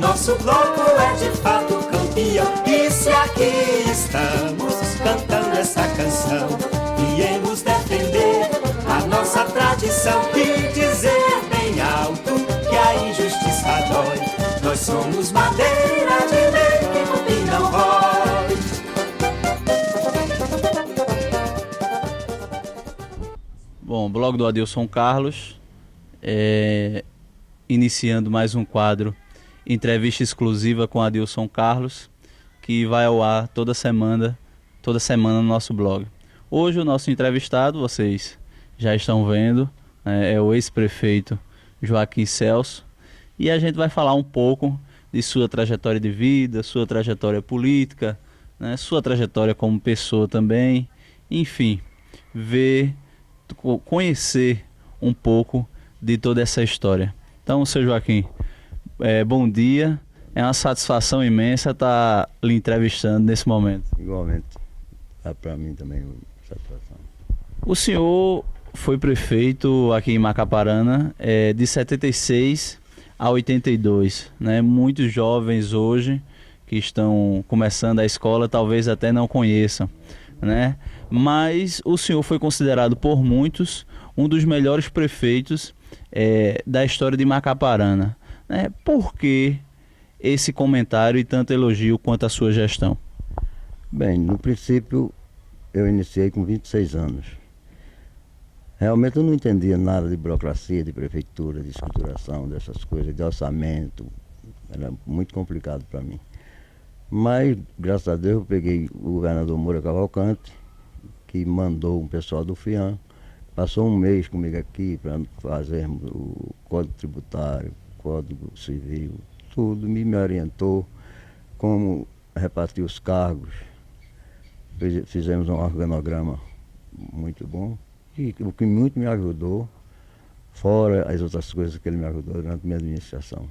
nosso bloco é de fato campeão. E se aqui estamos cantando essa canção, viemos defender a nossa tradição e dizer bem alto que a injustiça dói. Nós somos madeira de lei que cupim não rói. Bom, blog do Adilson Carlos, iniciando mais um quadro, entrevista exclusiva com Adilson Carlos, que vai ao ar toda semana no nosso blog. Hoje o nosso entrevistado, vocês já estão vendo, é o ex-prefeito Joaquim Celso, e a gente vai falar um pouco de sua trajetória de vida, sua trajetória política, né, sua trajetória como pessoa também, enfim, conhecer um pouco de toda essa história. Então, seu Joaquim, bom dia, é uma satisfação imensa estar lhe entrevistando nesse momento. Igualmente, para mim também uma satisfação. O senhor foi prefeito aqui em Macaparana de 76 a 82, né? Muitos jovens hoje que estão começando a escola talvez até não conheçam, né? Mas o senhor foi considerado por muitos um dos melhores prefeitos da história de Macaparana, né? Por que esse comentário e tanto elogio quanto a sua gestão? Bem, no princípio eu iniciei com 26 anos. Realmente eu não entendia nada de burocracia, de prefeitura, de escrituração, dessas coisas, de orçamento. Era muito complicado para mim. Mas, graças a Deus, eu peguei o governador Moura Cavalcante, que mandou um pessoal do FIAM, passou um mês comigo aqui para fazermos o Código Tributário, Código Civil, tudo, me orientou como repartir os cargos. Fizemos um organograma muito bom, e o que muito me ajudou, fora as outras coisas que ele me ajudou durante a minha administração.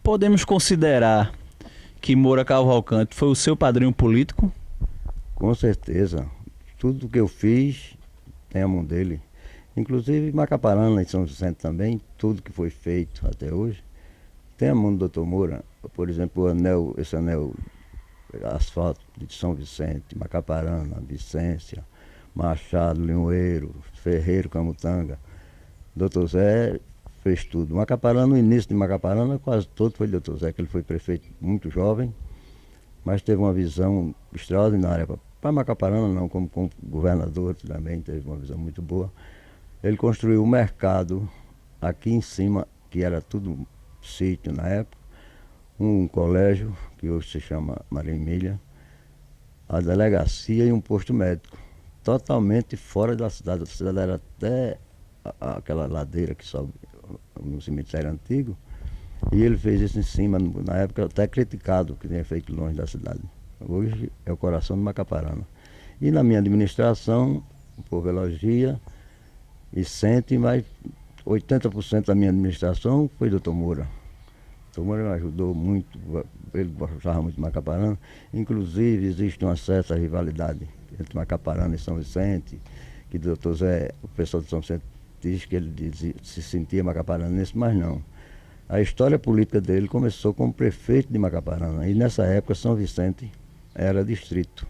Podemos considerar que Moura Cavalcante foi o seu padrinho político? Com certeza. Tudo que eu fiz tem a mão dele. Inclusive Macaparana e São Vicente também, tudo que foi feito até hoje, tem a mão do Dr. Moura. Por exemplo, esse anel asfalto de São Vicente, Macaparana, Vicência, Machado, Limoeiro, Ferreiro, Camutanga. Dr. Zé fez tudo. Macaparana, no início de Macaparana, quase todo foi Dr. Zé, que ele foi prefeito muito jovem, mas teve uma visão extraordinária. Para Macaparana não, como governador também teve uma visão muito boa. Ele construiu um mercado aqui em cima, que era tudo sítio na época, um colégio, que hoje se chama Maria Emília, a delegacia e um posto médico, totalmente fora da cidade. A cidade era até aquela ladeira que sobe no cemitério antigo, e ele fez isso em cima, na época até criticado, que tinha feito longe da cidade. Hoje é o coração de Macaparana. E na minha administração, o povo elogia e sente, mas 80% da minha administração foi Dr. Moura. Dr. Moura me ajudou muito, ele gostava muito de Macaparana. Inclusive existe uma certa rivalidade entre Macaparana e São Vicente, que o Dr. Zé, o pessoal de São Vicente diz que ele se sentia macaparanense, mas não. A história política dele começou como prefeito de Macaparana, e nessa época São Vicente era distrito.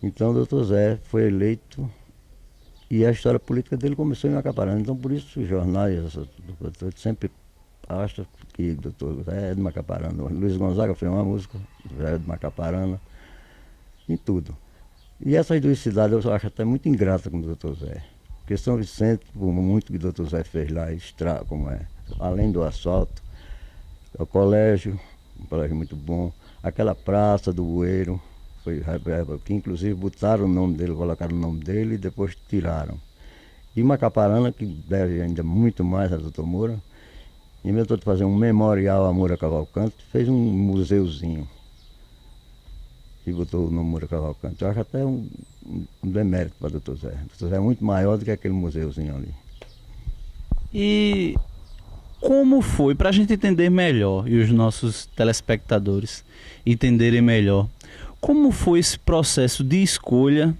Então o Dr. Zé foi eleito e a história política dele começou em Macaparana. Então por isso os jornais sempre acham que o Dr. Zé é de Macaparana. O Luiz Gonzaga fez uma música, Zé de Macaparana, em tudo. E essas duas cidades eu acho até muito ingrata com o Dr. Zé. Porque São Vicente, por muito que o Dr. Zé fez lá, como é, além do asfalto, o colégio, um colégio muito bom, aquela praça do Bueiro, que inclusive botaram o nome dele, colocaram o nome dele e depois tiraram. E Macaparana, que deve ainda muito mais a Dr. Moura, inventou de fazer um memorial a Moura Cavalcante, fez um museuzinho e botou o nome Moura Cavalcante. Eu acho até um demérito para o Dr. Zé. O Dr. Zé é muito maior do que aquele museuzinho ali. E como foi, para a gente entender melhor, e os nossos telespectadores entenderem melhor, como foi esse processo de escolha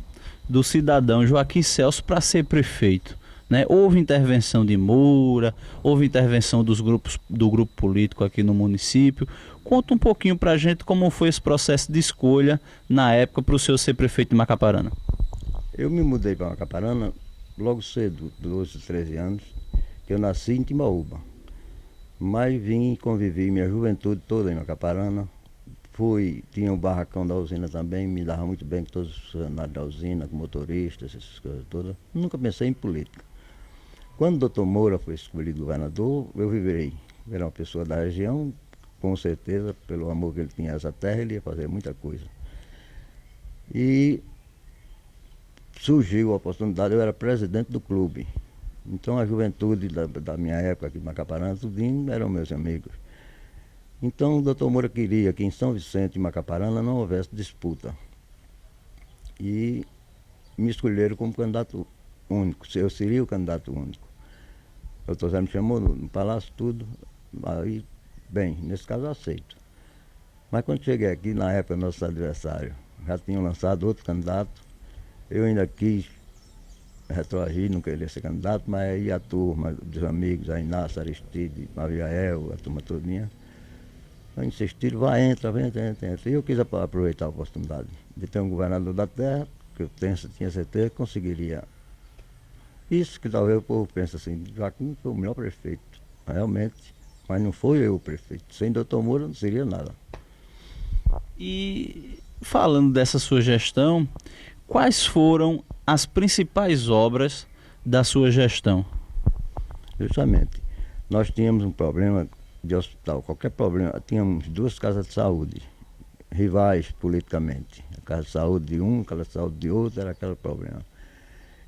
do cidadão Joaquim Celso para ser prefeito? né? Houve intervenção de Moura, houve intervenção do grupo político aqui no município. Conta um pouquinho pra gente como foi esse processo de escolha na época para o senhor ser prefeito de Macaparana. Eu me mudei para Macaparana logo cedo, 12, 13 anos, que eu nasci em Timbaúba. Mas vim e convivi minha juventude toda em Macaparana. Tinha o barracão da usina também, me dava muito bem com todos os funcionários da usina, com motoristas, essas coisas todas. Nunca pensei em política. Quando o doutor Moura foi escolhido governador, eu viverei. Era uma pessoa da região, com certeza, pelo amor que ele tinha a essa terra, ele ia fazer muita coisa. E surgiu a oportunidade, eu era presidente do clube. Então a juventude da minha época aqui de Macaparana, tudinho eram meus amigos. Então o doutor Moura queria que em São Vicente e Macaparana não houvesse disputa. E me escolheram como candidato único, eu seria o candidato único. O doutor Zé me chamou no palácio, tudo, aí, bem, nesse caso eu aceito. Mas quando cheguei aqui, na época, nossos adversários já tinham lançado outro candidato, eu ainda quis retroagir, não queria ser candidato, mas aí a turma dos amigos, a Inácio, Aristide, Mariael, a turma todinha, insistiram, vai, entra. E eu quis aproveitar a oportunidade de ter um governador da terra, que eu tinha certeza que conseguiria. Isso que talvez o povo pense assim, Joaquim foi o melhor prefeito, realmente, mas não foi eu o prefeito. Sem doutor Moura não seria nada. E falando dessa sua gestão, quais foram as principais obras da sua gestão? Justamente, nós tínhamos um problema de hospital, qualquer problema, tínhamos 2 casas de saúde, rivais politicamente. A casa de saúde de um, a casa de saúde de outro, era aquele problema.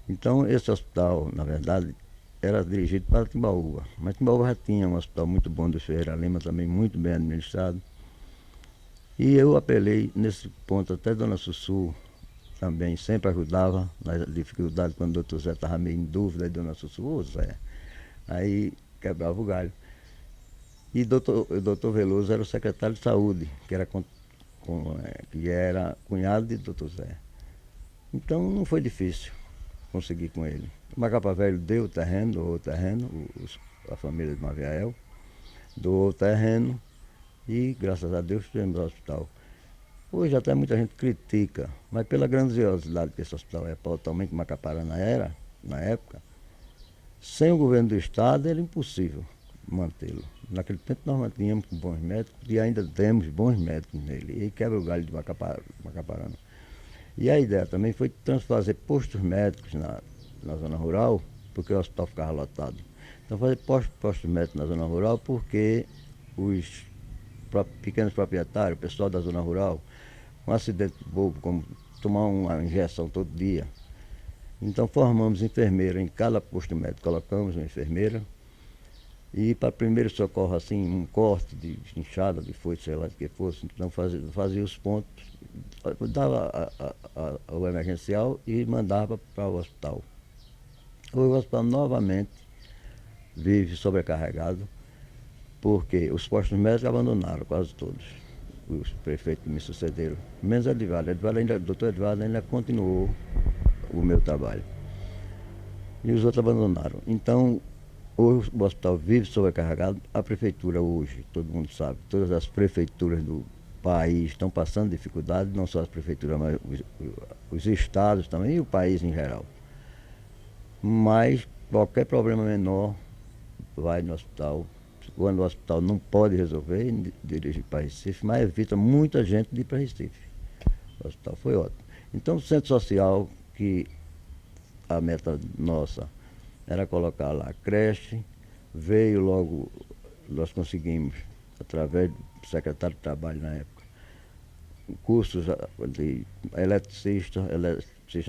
Então esse hospital, na verdade, era dirigido para Timbaúba, mas Timbaúba já tinha um hospital muito bom do Ferreira Lima, também muito bem administrado. E eu apelei nesse ponto, até Dona Sussu também sempre ajudava nas dificuldades, quando o doutor Zé estava meio em dúvida, aí Dona Sussu, ô Zé, aí quebrava o galho. E o doutor Veloso era o secretário de saúde, que era cunhado de doutor Zé. Então não foi difícil conseguir com ele. O Macapá Velho doou o terreno, a família de Maviael, doou o terreno e, graças a Deus, tivemos o hospital. Hoje até muita gente critica, mas pela grandiosidade que esse hospital é, totalmente Macaparana era, na época, sem o governo do estado era impossível mantê-lo. Naquele tempo nós mantínhamos com bons médicos e ainda temos bons médicos nele, e quebra o galho de Macaparana. E a ideia também foi fazer postos médicos na zona rural, porque o hospital ficava lotado. Então fazer postos médicos na zona rural porque os pequenos proprietários, o pessoal da zona rural, um acidente bobo, como tomar uma injeção todo dia. Então formamos enfermeira em cada posto médico, colocamos uma enfermeira. E para primeiro socorro, assim, um corte de inchada, de foice, sei lá de que fosse, então fazia os pontos, dava o emergencial e mandava para o hospital. Hoje o hospital novamente vive sobrecarregado, porque os postos médicos abandonaram quase todos, os prefeitos que me sucederam, menos Edvaldo. O doutor Edvaldo ainda continuou o meu trabalho. E os outros abandonaram. Então, hoje o hospital vive sobrecarregado. A prefeitura hoje, todo mundo sabe, todas as prefeituras do país estão passando dificuldade, não só as prefeituras, mas os estados também e o país em geral. Mas qualquer problema menor vai no hospital. Quando o hospital não pode resolver, dirige para Recife, mas evita muita gente de ir para Recife. O hospital foi ótimo. Então o centro social, que a meta nossa era colocar lá a creche, veio logo, nós conseguimos, através do secretário de Trabalho na época, cursos de eletricista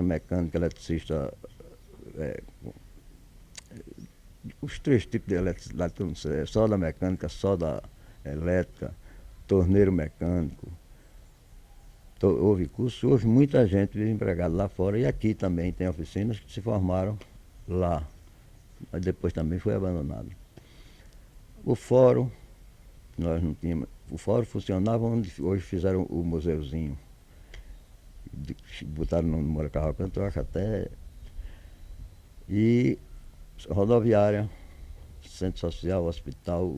mecânico, eletricista, os 3 tipos de eletricidade, não sei, só da mecânica, só da elétrica, torneiro mecânico. Houve curso, houve muita gente empregada lá fora e aqui também tem oficinas que se formaram lá, mas depois também foi abandonado. O fórum, nós não tínhamos, o fórum funcionava onde hoje fizeram o museuzinho, botaram no Moura Cavalcante, eu acho até, e rodoviária, centro social, hospital,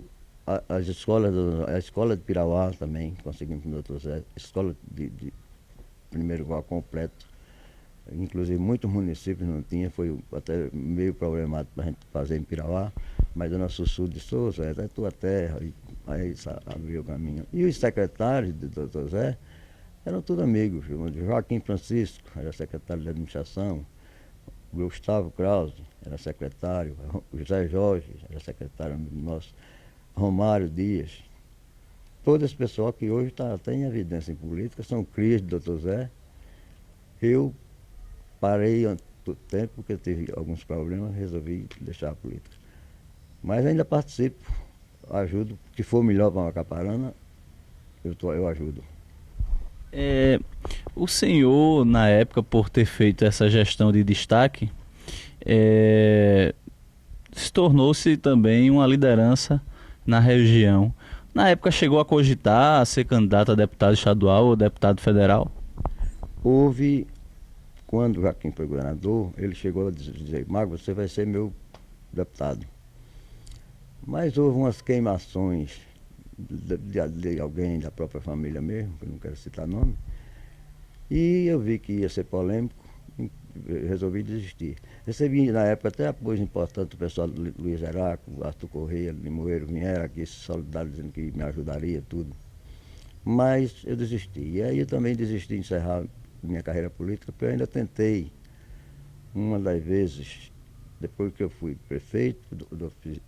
as escolas, a escola de Pirauá também, conseguimos com o doutor Zé, escola de primeiro grau completo. Inclusive muitos municípios não tinham, foi até meio problemático para a gente fazer em Pirauá, mas o nosso sul de Souza, é tua terra, e aí abriu o caminho. E os secretários do doutor Zé eram todos amigos. Joaquim Francisco era secretário de administração, Gustavo Krause era secretário, José Jorge era secretário amigo nosso, Romário Dias. Todo esse pessoal que hoje está até em evidência em política, são crias do doutor Zé. Eu parei do tempo porque eu tive alguns problemas, resolvi deixar a política. Mas ainda participo, ajudo, o que for melhor para Macaparana, eu ajudo. O senhor, na época, por ter feito essa gestão de destaque, se tornou-se também uma liderança na região. Na época chegou a cogitar a ser candidato a deputado estadual ou deputado federal? Houve, quando o Joaquim foi governador, ele chegou a dizer, Mago, você vai ser meu deputado. Mas houve umas queimações de alguém da própria família mesmo, que eu não quero citar nome, e eu vi que ia ser polêmico, resolvi desistir. Recebi na época até apoio importante do pessoal do Luiz Heraco, Arthur Correia, Limoeiro, vieram aqui se solidarizando dizendo que me ajudaria, tudo. Mas eu desisti. E aí eu também desisti de encerrar minha carreira política, porque eu ainda tentei, uma das vezes, depois que eu fui prefeito,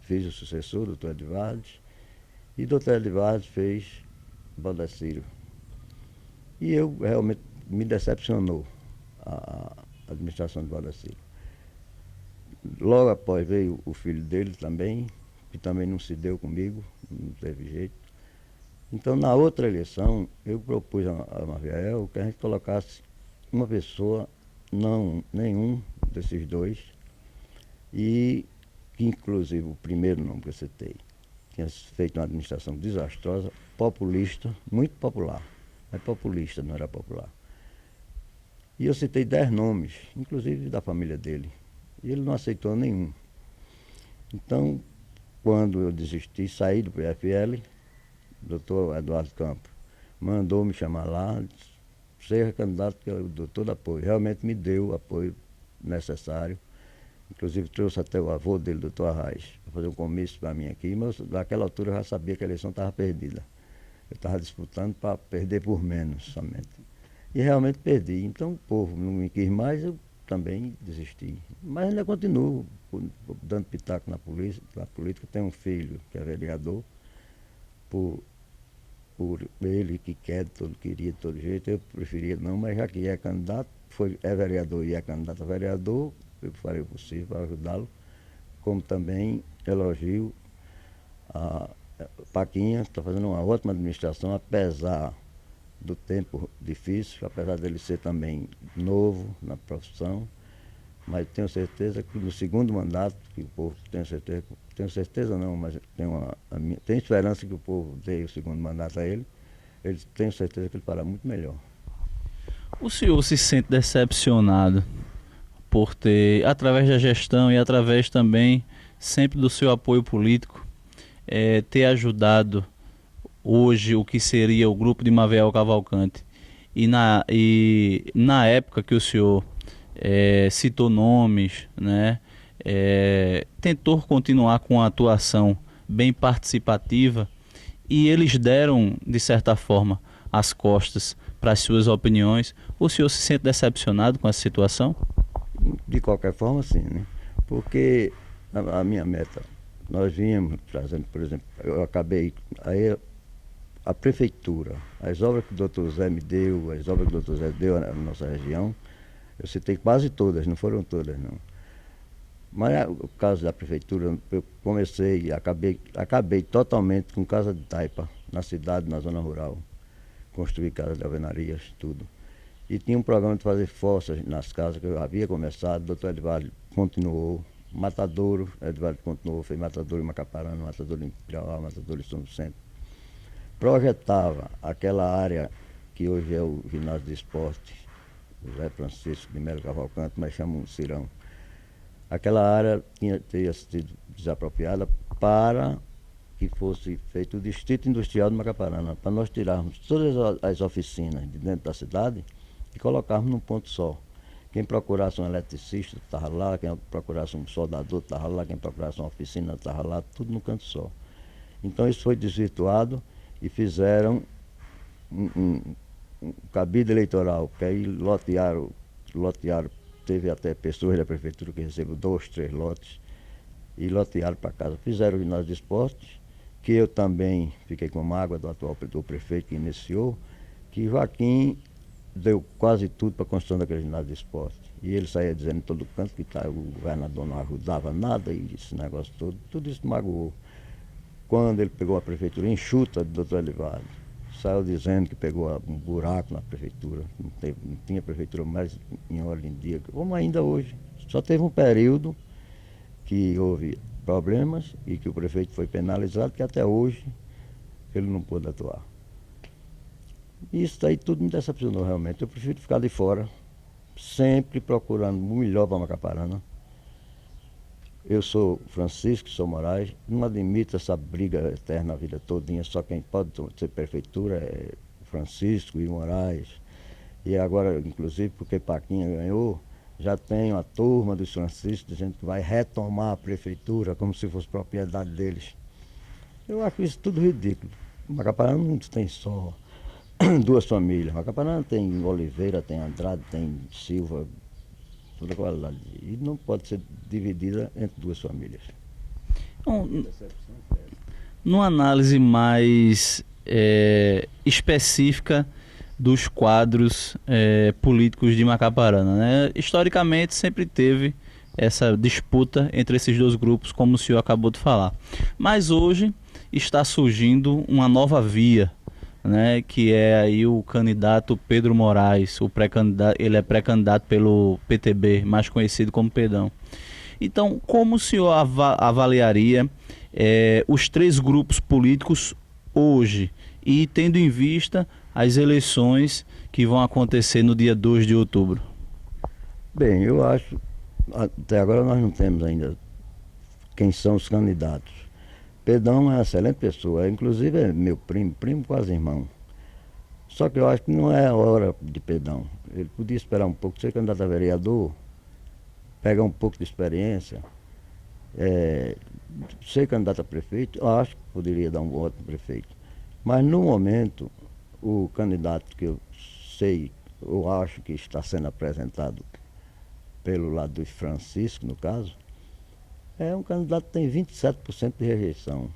fiz o sucessor, o doutor Edvardes, e o doutor Edvardes fez Valdeciro. E eu realmente me decepcionou a administração de Valdeciro. Logo após veio o filho dele também, que também não se deu comigo, não teve jeito. Então, na outra eleição, eu propus a Maviel que a gente colocasse uma pessoa, não nenhum desses dois, e que inclusive o primeiro nome que eu citei tinha feito uma administração desastrosa, populista, muito popular, mas populista, não era popular. E eu citei 10 nomes, inclusive da família dele, e ele não aceitou nenhum. Então, quando eu desisti, saí do PFL, o doutor Eduardo Campos mandou me chamar lá, ser candidato, que eu dou todo apoio. Realmente me deu o apoio necessário. Inclusive trouxe até o avô dele, doutor Arraes, para fazer um comício para mim aqui, mas naquela altura eu já sabia que a eleição estava perdida. Eu estava disputando para perder por menos somente. E realmente perdi. Então o povo não me quis mais, eu também desisti. Mas ainda continuo dando pitaco na política. Tenho um filho que é vereador, por ele que queria de todo jeito, eu preferia não, mas já que é candidato, é vereador e é candidato a vereador, eu farei o possível para ajudá-lo, como também elogio a Paquinha, que está fazendo uma ótima administração, apesar do tempo difícil, apesar dele ser também novo na profissão, mas tenho certeza que no segundo mandato, que o povo tenho certeza não, mas tenho esperança que o povo dê o segundo mandato a ele, tenho certeza que ele fará muito melhor. O senhor se sente decepcionado por ter, através da gestão e através também sempre do seu apoio político, ter ajudado hoje o que seria o grupo de Maviel Cavalcante, e na época que o senhor citou nomes, né, tentou continuar com a atuação bem participativa, e eles deram, de certa forma, as costas para as suas opiniões. O senhor se sente decepcionado com essa situação? De qualquer forma, sim, né? Porque a minha meta, nós vínhamos trazendo, por exemplo, eu acabei, aí a prefeitura, as obras que o doutor Zé me deu, as obras que o doutor Zé deu na nossa região, eu citei quase todas, não foram todas não. Mas o caso da prefeitura, eu comecei, acabei totalmente com casa de taipa, na cidade, na zona rural. Construí casa de alvenarias, tudo. E tinha um programa de fazer fossas nas casas que eu havia começado, o doutor Edvardo continuou, matadouro, Edvardo continuou, fez matadouro em Macaparana, matadouro em Pirauá, matadouro em São Vicente. Projetava aquela área que hoje é o ginásio de esporte, José Francisco de Melo Cavalcante, mas chamam Cirão. aquela área teria sido desapropriada para que fosse feito o Distrito Industrial de Macaparana, para nós tirarmos todas as oficinas de dentro da cidade e colocarmos num ponto só. Quem procurasse um eletricista estava lá, quem procurasse um soldador estava lá, quem procurasse uma oficina estava lá, tudo num canto só. Então isso foi desvirtuado e fizeram um cabide eleitoral, que aí lotearam, teve até pessoas da prefeitura que receberam 2, 3 lotes e lotearam para casa. Fizeram o ginásio de esportes, que eu também fiquei com mágoa do atual prefeito que iniciou, que Joaquim deu quase tudo para a construção daquele ginásio de esporte. E ele saía dizendo em todo canto que o governador não ajudava nada e esse negócio todo, tudo isso magoou. Quando ele pegou a prefeitura enxuta do Dr. Elivaldo, saiu dizendo que pegou um buraco na prefeitura, não tinha prefeitura mais em ordem de dia, como ainda hoje. Só teve um período que houve problemas e que o prefeito foi penalizado, que até hoje ele não pôde atuar. Isso aí tudo me decepcionou realmente. Eu prefiro ficar de fora, sempre procurando o melhor para Macaparana. Eu sou Francisco, sou Moraes, não admito essa briga eterna a vida todinha, só quem pode ser prefeitura é Francisco e Moraes. E agora, inclusive, porque Paquinha ganhou, já tem uma turma dos Franciscos dizendo que vai retomar a prefeitura como se fosse propriedade deles. Eu acho isso tudo ridículo. Macaparana não tem só 2 famílias. Macaparana tem Oliveira, tem Andrade, tem Silva, toda qualidade. E não pode ser dividida entre 2 famílias. Então, numa análise mais específica dos quadros políticos de Macaparana, né? Historicamente sempre teve essa disputa entre esses 2 grupos, como o senhor acabou de falar. Mas hoje está surgindo uma nova via, né, que é aí o candidato Pedro Moraes, ele é pré-candidato pelo PTB, mais conhecido como Pedão. Então, como o senhor avaliaria os 3 grupos políticos hoje e tendo em vista as eleições que vão acontecer no dia 2 de outubro? Bem, eu acho, até agora nós não temos ainda quem são os candidatos. Pedão é uma excelente pessoa, inclusive é meu primo quase irmão. Só que eu acho que não é a hora de Pedão. Ele podia esperar um pouco, ser candidato a vereador, pegar um pouco de experiência, ser candidato a prefeito, eu acho que poderia dar um ótimo prefeito. Mas no momento, o candidato que eu acho que está sendo apresentado pelo lado do Francisco, no caso, é um candidato que tem 27% de rejeição.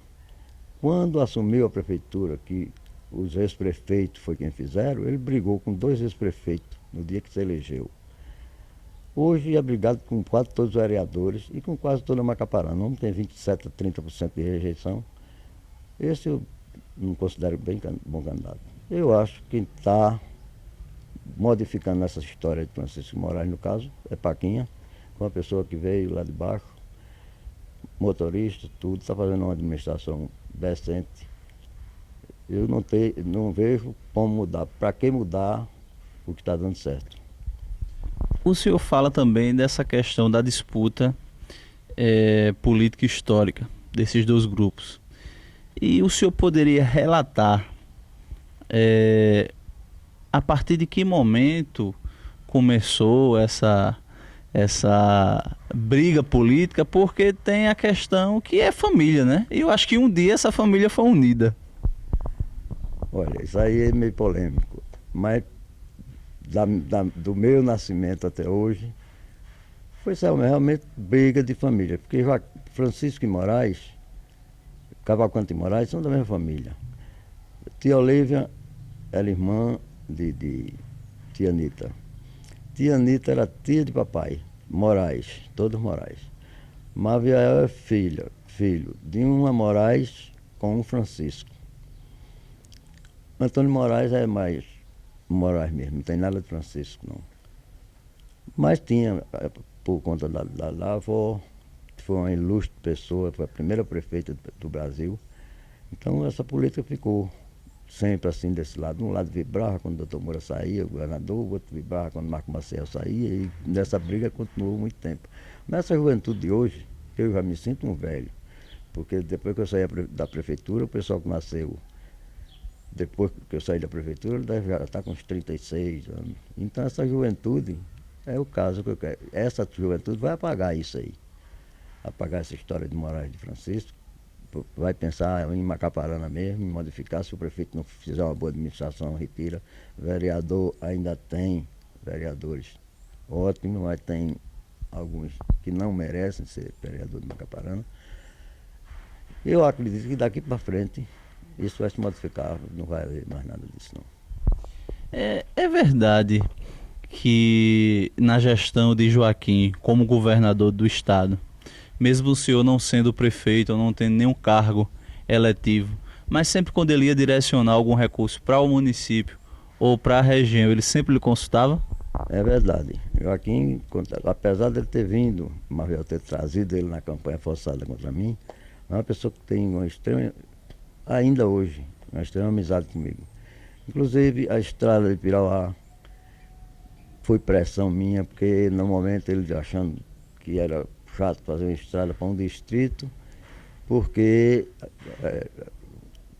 Quando assumiu a prefeitura, que os ex-prefeitos foi quem fizeram, ele brigou com 2 ex-prefeitos no dia que se elegeu. Hoje é brigado com quase todos os vereadores e com quase toda a Macaparana. Não tem 27% a 30% de rejeição. Esse eu não considero bom candidato. Eu acho que quem está modificando essa história de Francisco Moraes, no caso, é Paquinha, uma pessoa que veio lá de baixo, motorista, tudo, está fazendo uma administração decente. Eu não vejo como mudar. Para que mudar o que está dando certo? O senhor fala também dessa questão da disputa política histórica desses 2 grupos. E o senhor poderia relatar a partir de que momento começou essa briga política, porque tem a questão que é família, né? E eu acho que um dia essa família foi unida. Olha, isso aí é meio polêmico, mas do meu nascimento até hoje, foi realmente briga de família, porque Francisco e Moraes, Cavalcante e Moraes são da mesma família. Tia Olívia era irmã de tia Anita. Tia Anita era tia de papai, Moraes, todos Moraes. Maviel é filho de uma Moraes com um Francisco. Antônio Moraes é mais Moraes mesmo, não tem nada de Francisco, não. Mas tinha, por conta da avó, foi uma ilustre pessoa, foi a primeira prefeita do Brasil. Então essa política ficou sempre assim desse lado. Um lado vibrava quando o doutor Moura saía, o governador, o outro vibrava quando o Marco Maciel saía, e nessa briga continuou muito tempo. Nessa juventude de hoje, eu já me sinto um velho, porque depois que eu saí da prefeitura, o pessoal que nasceu depois que eu saí da prefeitura, ele deve já estar com uns 36 anos. Então essa juventude é o caso que eu quero. Essa juventude vai apagar isso aí. Apagar essa história de Moraes de Francisco. Vai pensar em Macaparana mesmo, em modificar. Se o prefeito não fizer uma boa administração, retira. Vereador ainda tem vereadores ótimos, mas tem alguns que não merecem ser vereador de Macaparana. Eu acredito que daqui para frente isso vai se modificar, não vai haver mais nada disso não. É verdade que na gestão de Joaquim como governador do estado, mesmo o senhor não sendo prefeito ou não tendo nenhum cargo eletivo, mas sempre quando ele ia direcionar algum recurso para o município ou para a região, ele sempre lhe consultava? É verdade. Joaquim, apesar dele ter vindo, Marvel ter trazido ele na campanha forçada contra mim, é uma pessoa que tem uma extrema, ainda hoje, uma extrema amizade comigo. Inclusive a estrada de Pirauá foi pressão minha, porque no momento ele achando que era chato fazer uma estrada para um distrito, porque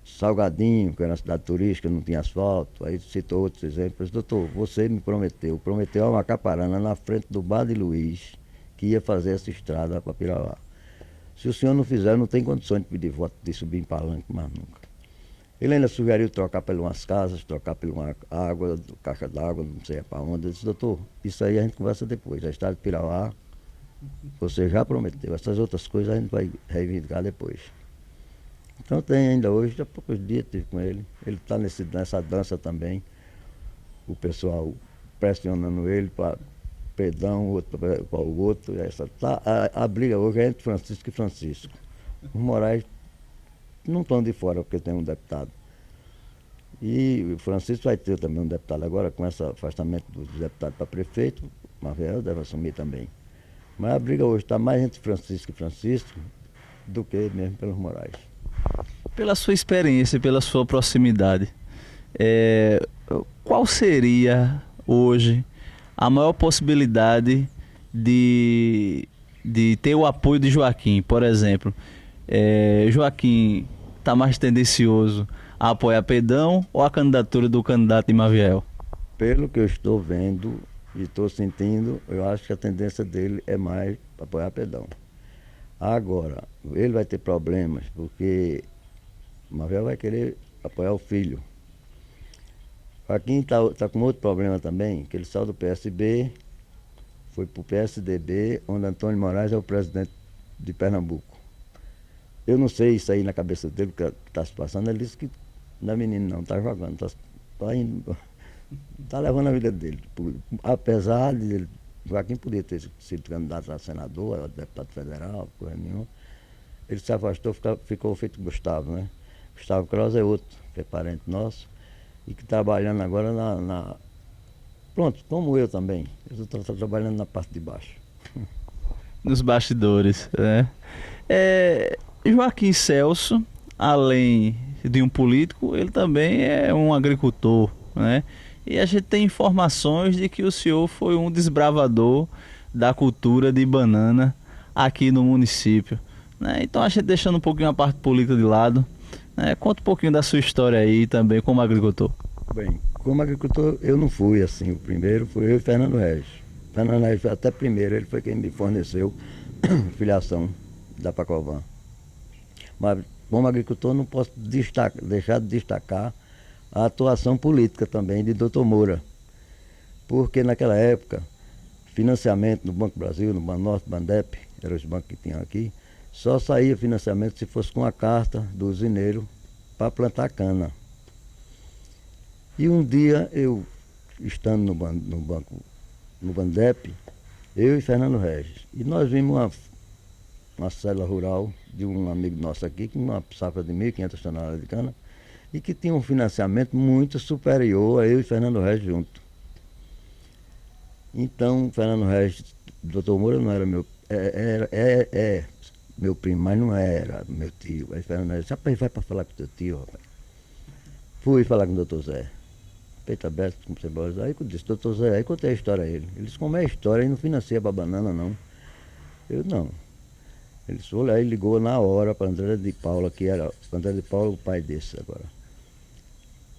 Salgadinho, que era uma cidade turística, não tinha asfalto, aí citou outros exemplos. Doutor, você me prometeu a Macaparana na frente do Bar de Luiz, que ia fazer essa estrada para Pirauá. Se o senhor não fizer, não tem condições de pedir voto, de subir em palanque mais nunca. Ele ainda sugeriu trocar por umas casas, trocar por uma água, caixa d'água, não sei para onde. Eu disse, doutor, isso aí a gente conversa depois. A estrada de Pirauá, você já prometeu. Essas outras coisas a gente vai reivindicar depois. Então tem ainda hoje, há poucos dias estive com ele. Ele está nessa dança também. O pessoal pressionando ele para perdão, outro para o outro. A briga hoje é entre Francisco e Francisco. Os Moraes não estão de fora porque tem um deputado. E o Francisco vai ter também um deputado agora, com esse afastamento dos deputados para prefeito, Marvel deve assumir também. Mas a briga hoje está mais entre Francisco e Francisco do que mesmo pelos Moraes. Pela sua experiência, pela sua proximidade, qual seria hoje a maior possibilidade de ter o apoio de Joaquim? Por exemplo, Joaquim está mais tendencioso a apoiar Pedão ou a candidatura do candidato Imaviel? Pelo que eu estou vendo e estou sentindo, eu acho que a tendência dele é mais apoiar Pedão. Agora, ele vai ter problemas, porque Imaviel vai querer apoiar o filho. Joaquim está com outro problema também, que ele saiu do PSB, foi para o PSDB, onde Antônio Moraes é o presidente de Pernambuco. Eu não sei isso aí na cabeça dele, o que está se passando. Ele disse que não é menino não, está jogando, está levando a vida dele. Apesar de Joaquim podia ter sido candidato a senador, a deputado federal, coisa nenhuma. Ele se afastou, ficou feito Gustavo, né? Gustavo Cross é outro, que é parente nosso, e que trabalhando agora Pronto, como eu também. Eu estou trabalhando na parte de baixo. Nos bastidores, né? Joaquim Celso, além de um político, ele também é um agricultor, né? E a gente tem informações de que o senhor foi um desbravador da cultura de banana aqui no município, né? Então a gente deixando um pouquinho a parte política de lado, né? Conta um pouquinho da sua história aí também como agricultor. Bem, como agricultor eu não fui assim, o primeiro foi eu e Fernando Regis. Fernando Regis até primeiro, ele foi quem me forneceu filiação da Pacovan. Mas como agricultor não posso deixar de destacar a atuação política também de Dr. Moura, porque naquela época, financiamento no Banco Brasil, no Banorte, Bandep, eram os bancos que tinham aqui, só saía financiamento se fosse com a carta do usineiro para plantar cana. E um dia eu, estando no banco, no Bandep, eu e Fernando Regis, e nós vimos uma célula rural de um amigo nosso aqui, com uma safra de 1.500 toneladas de cana, e que tinha um financiamento muito superior a eu e Fernando Regis junto. Então, Fernando Regis, Dr. Moura não era meu... meu primo, mas não era meu tio. Aí Fernando Regis disse, rapaz, vai para falar com teu tio, rapaz. fui falar com o doutor Zé. Peito aberto, como você pode. Aí eu disse, doutor Zé, aí contei a história a ele. Ele disse, como é a história, ele não financia para banana, não. Eu, não. Ele foi lá e ligou na hora para André de Paula, que era André de Paula, o pai desse agora,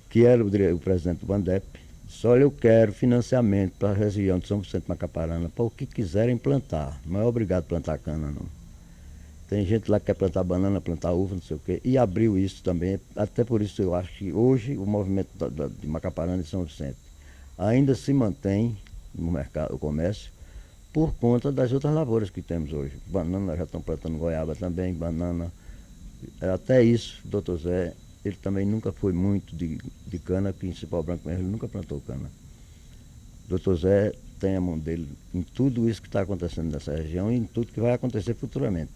que era o presidente do Bandep. Disse, olha, eu quero financiamento para a região de São Vicente Macaparana, para o que quiserem plantar. Não é obrigado a plantar cana, não. Tem gente lá que quer plantar banana, plantar uva, não sei o quê, e abriu isso também. Até por isso eu acho que hoje o movimento de Macaparana e São Vicente ainda se mantém no mercado, o comércio, por conta das outras lavouras que temos hoje. Banana, já estão plantando goiaba também, banana. Até isso, o doutor Zé, ele também nunca foi muito de cana, que em Cipó Branco mesmo, ele nunca plantou cana. O doutor Zé tem a mão dele em tudo isso que está acontecendo nessa região e em tudo que vai acontecer futuramente.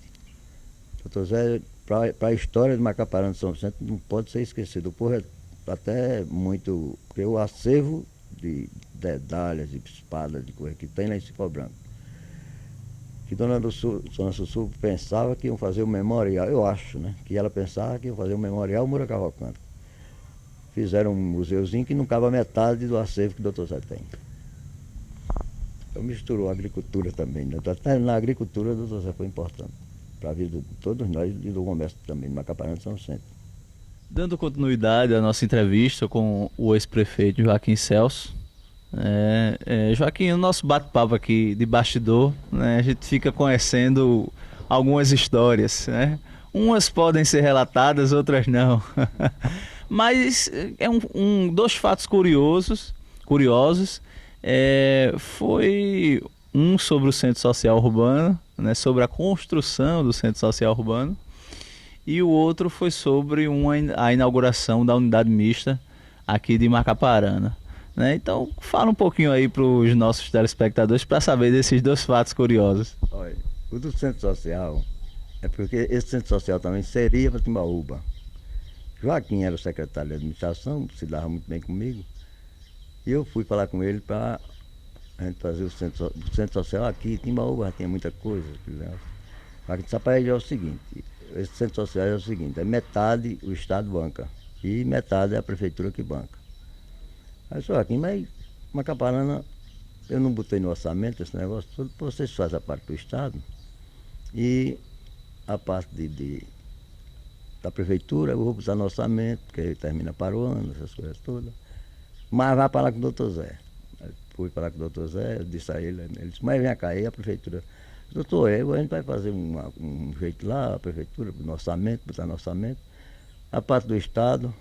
Doutor Zé, para a história de Macaparana de São Vicente, não pode ser esquecido. O povo é até muito... Porque o acervo de dedalhas, de espadas, de coisa que tem lá em Cipó Branco, que Dona Sussu pensava que iam fazer o memorial, eu acho, né? Que ela pensava que iam fazer o memorial Moura Cavalcante. Fizeram um museuzinho que não cabe a metade do acervo que o doutor Zé tem. Então misturou a agricultura também, né? Até na agricultura o doutor Zé foi importante para a vida de todos nós e do comércio também, de Macaparana de São Vicente. Dando continuidade à nossa entrevista com o ex-prefeito Joaquim Celso, Joaquim, o nosso bate-papo aqui de bastidor, né, a gente fica conhecendo algumas histórias, né? Umas podem ser relatadas, outras não. Mas dois fatos curiosos, foi um sobre o Centro Social Urbano, né, sobre a construção do Centro Social Urbano, e o outro foi sobre a inauguração da unidade mista aqui de Macaparana. Né? Então, fala um pouquinho aí para os nossos telespectadores para saber desses dois fatos curiosos. Olha, o do Centro Social é porque esse Centro Social também seria para Timbaúba. Joaquim era o secretário de administração, se dava muito bem comigo, e eu fui falar com ele para a gente fazer o Centro Social aqui. Timbaúba já tinha muita coisa. Aqui de Sapaí é o seguinte, esse Centro Social é o seguinte, é metade o Estado banca e metade é a Prefeitura que banca. Aí só aqui, mas Macaparana, eu não botei no orçamento esse negócio todo, vocês fazem a parte do Estado e a parte da Prefeitura eu vou botar no orçamento, porque ele termina para o ano, essas coisas todas. Mas vai falar com o doutor Zé. Fui falar com o doutor Zé, eu disse a ele disse, mas vem cá aí a Prefeitura. Doutor, a gente vai fazer um jeito lá, a Prefeitura, no orçamento, botar no orçamento. A parte do Estado,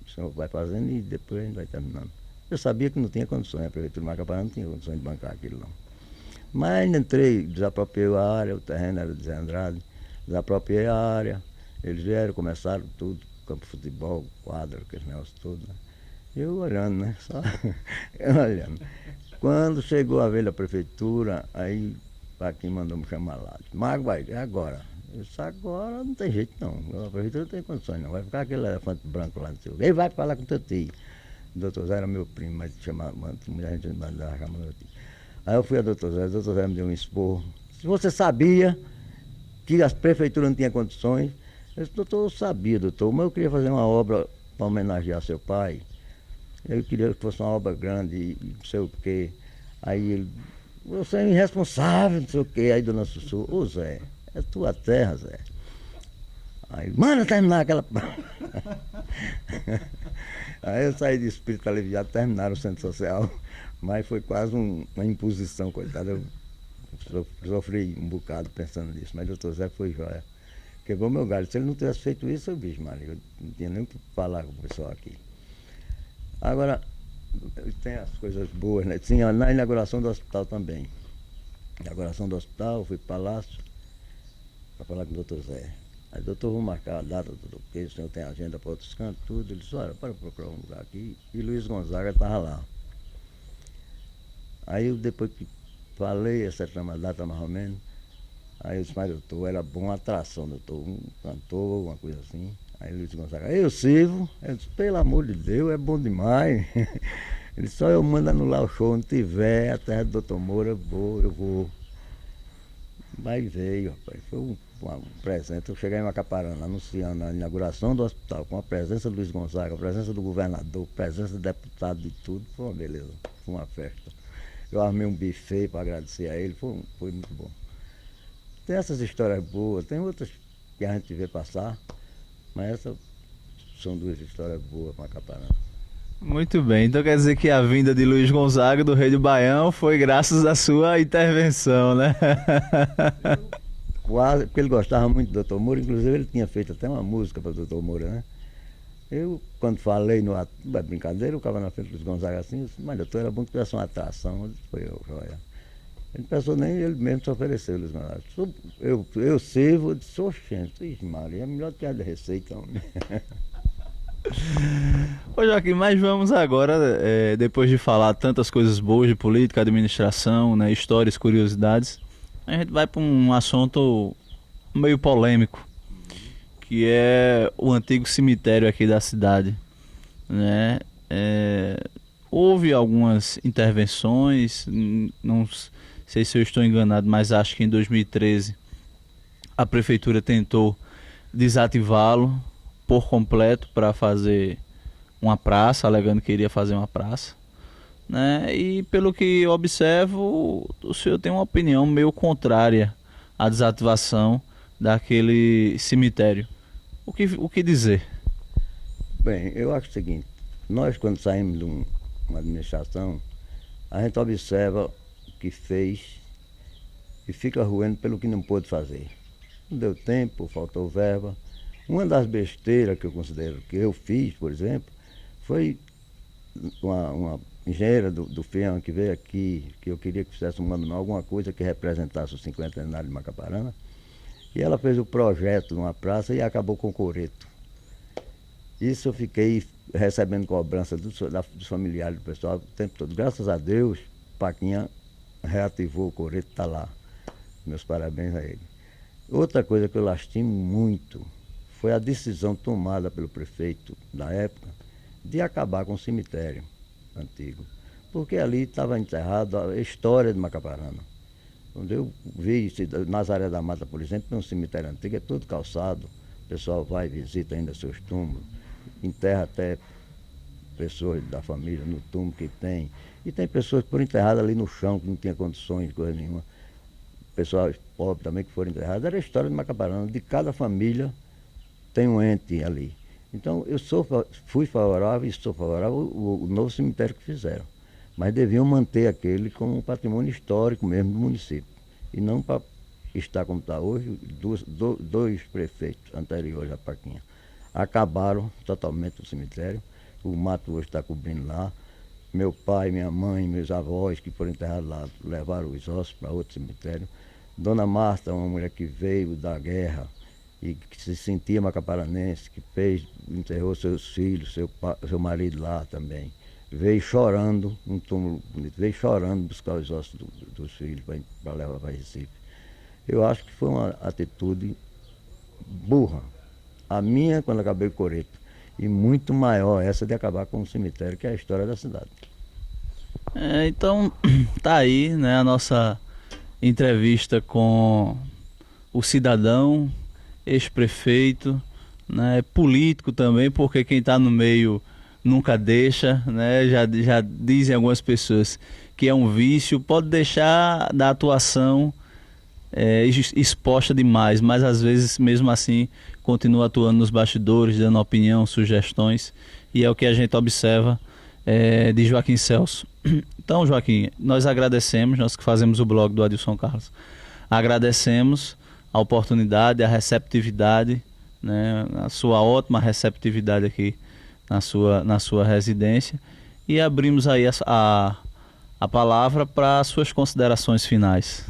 o senhor vai fazendo e depois a gente vai terminando. Eu sabia que não tinha condições, a Prefeitura de Macaparana não tinha condições de bancar aquilo não. Mas ainda entrei, desapropriei a área, o terreno era de Zé Andrade, desapropriei a área, eles vieram, começaram tudo, campo de futebol, quadra, aqueles negócios todos, né? Eu olhando, né? Só eu olhando. Quando chegou a vez da Prefeitura, aí Joaquim mandou me chamar lá. Mas vai, é agora. Eu disse, agora não tem jeito não. A Prefeitura não tem condições não. Vai ficar aquele elefante branco lá no seu. Ele vai falar com o teu tio. O doutor Zé era meu primo, mas chamava, muita gente mandava chamar meu tio. Aí eu fui ao doutor Zé, o doutor Zé me deu um esporro. Se você sabia que as prefeituras não tinham condições, eu disse, doutor, eu sabia, doutor, mas eu queria fazer uma obra para homenagear seu pai. Eu queria que fosse uma obra grande e não sei o quê. Aí ele, você é irresponsável, não sei o quê. Aí Dona Sussu, ô Zé, é tua terra, Zé. Aí, manda terminar aquela... Aí eu saí de espírito aliviado, terminaram o Centro Social, mas foi quase uma imposição, coitado. Eu sofri um bocado pensando nisso, mas o doutor Zé foi joia. Quebrou meu galho. Se ele não tivesse feito isso, eu bicho, Maria, eu não tinha nem o que falar com o pessoal aqui. Agora, tem as coisas boas, né? Tinha na inauguração do hospital também. Na inauguração do hospital, eu fui para o Palácio para falar com o doutor Zé. Aí, doutor, vamos marcar a data, doutor, porque o senhor tem agenda para outros cantos, tudo. Ele disse, olha, para procurar um lugar aqui. E Luiz Gonzaga estava lá. Aí, eu, depois que falei essa data mais ou menos, aí eu disse, mas doutor, era bom a atração, doutor, um cantor, uma coisa assim. Aí Luiz Gonzaga, eu sirvo. Eu disse, pelo amor de Deus, é bom demais. Ele disse, só eu mando anular o show, onde tiver, a terra do doutor Moura, eu vou. Mas veio, rapaz, foi um presente. Eu cheguei em Macaparana anunciando a inauguração do hospital, com a presença do Luiz Gonzaga, a presença do governador, a presença do deputado de tudo. Foi uma beleza, foi uma festa. Eu armei um buffet para agradecer a ele, foi muito bom. Tem essas histórias boas, tem outras que a gente vê passar, mas essas são duas histórias boas para Macaparana. Muito bem, então quer dizer que a vinda de Luiz Gonzaga, do Rei do Baião, foi graças à sua intervenção, né? Quase, porque ele gostava muito do Dr. Moura, inclusive ele tinha feito até uma música para o Dr. Moura, né? Eu, quando falei no ato, brincadeira, eu ficava na frente do Luiz Gonzaga assim, eu disse, mas doutor, era bom que tivesse uma atração. Eu disse, foi eu, joia. Ele não pensou nem, ele mesmo se ofereceu, Luiz Gonzaga. Eu sirvo, eu disse, oxente, Maria, é melhor que a de receita, homem. Ô Joaquim, mas vamos agora, depois de falar tantas coisas boas de política, administração, né, histórias, curiosidades, a gente vai para um assunto meio polêmico, que é o antigo cemitério aqui da cidade, né? Houve algumas intervenções, não sei se eu estou enganado, mas acho que em 2013 a prefeitura tentou desativá-lo por completo para fazer uma praça, alegando que iria fazer uma praça, né? E pelo que eu observo, o senhor tem uma opinião meio contrária à desativação daquele cemitério. O que dizer? Bem, eu acho o seguinte, nós quando saímos de uma administração, a gente observa o que fez e fica ruendo pelo que não pôde fazer. Não deu tempo, faltou verba. Uma das besteiras que eu considero que eu fiz, por exemplo, foi uma engenheira do FEAM que veio aqui, que eu queria que fizesse alguma coisa que representasse o 50º de Macaparana, e ela fez o projeto de uma praça e acabou com o coreto. Isso eu fiquei recebendo cobrança dos familiares do pessoal o tempo todo. Graças a Deus, Paquinha reativou o coreto, está lá. Meus parabéns a ele. Outra coisa que eu lastimo muito foi a decisão tomada pelo prefeito da época de acabar com o cemitério antigo. Porque ali estava enterrada a história de Macaparana. Quando eu vi, Nazaré da Mata, por exemplo, tem um cemitério antigo, é todo calçado, o pessoal vai, visita ainda seus túmulos, enterra até pessoas da família no túmulo que tem. E tem pessoas que foram enterradas ali no chão, que não tinha condições de coisa nenhuma. Pessoal pobre também que foram enterrados. Era a história de Macaparana, de cada família tem um ente ali. Então eu fui favorável e sou favorável ao novo cemitério que fizeram. Mas deviam manter aquele como um patrimônio histórico mesmo do município. E não para estar como está hoje, dois prefeitos anteriores à Paquinha acabaram totalmente o cemitério. O mato hoje está cobrindo lá. Meu pai, minha mãe, meus avós que foram enterrados lá, levaram os ossos para outro cemitério. Dona Marta, uma mulher que veio da guerra e que se sentia macaparanense, que enterrou seus filhos, seu marido lá também. Veio chorando, um túmulo bonito, veio chorando buscar os ossos dos filhos para levar para Recife. Eu acho que foi uma atitude burra. A minha, quando acabei o coreto, e muito maior essa de acabar com o cemitério, que é a história da cidade. Então, tá aí, né, a nossa entrevista com o cidadão, ex-prefeito, né, político também, porque quem está no meio nunca deixa, né, já dizem algumas pessoas que é um vício, pode deixar da atuação exposta demais, mas às vezes mesmo assim continua atuando nos bastidores, dando opinião, sugestões, e é o que a gente observa de Joaquim Celso. Então, Joaquim, nós agradecemos, nós que fazemos o blog do Adilson Carlos, agradecemos a oportunidade, a receptividade, né, a sua ótima receptividade aqui na sua residência, e abrimos aí a palavra para as suas considerações finais.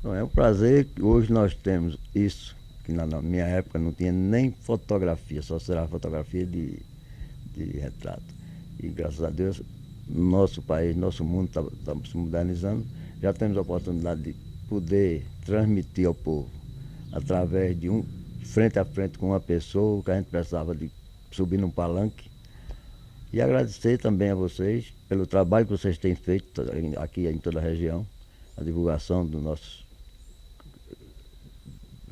Bom, é um prazer que hoje nós temos isso, que na minha época não tinha nem fotografia, só será fotografia de retrato. E graças a Deus, nosso país, nosso mundo está se modernizando, já temos a oportunidade de poder transmitir ao povo, através de frente a frente com uma pessoa, que a gente precisava de subir num palanque. E agradecer também a vocês pelo trabalho que vocês têm feito aqui em toda a região, a divulgação dos nossos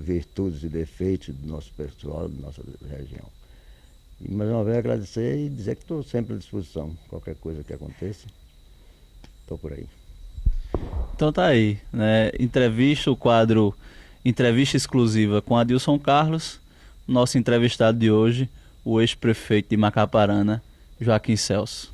virtudes e defeitos do nosso pessoal, da nossa região. E mais uma vez agradecer e dizer que estou sempre à disposição. Qualquer coisa que aconteça, estou por aí. Então tá aí, né? Entrevista, o quadro Entrevista Exclusiva com Adilson Carlos. Nosso entrevistado de hoje, o ex-prefeito de Macaparana, Joaquim Celso.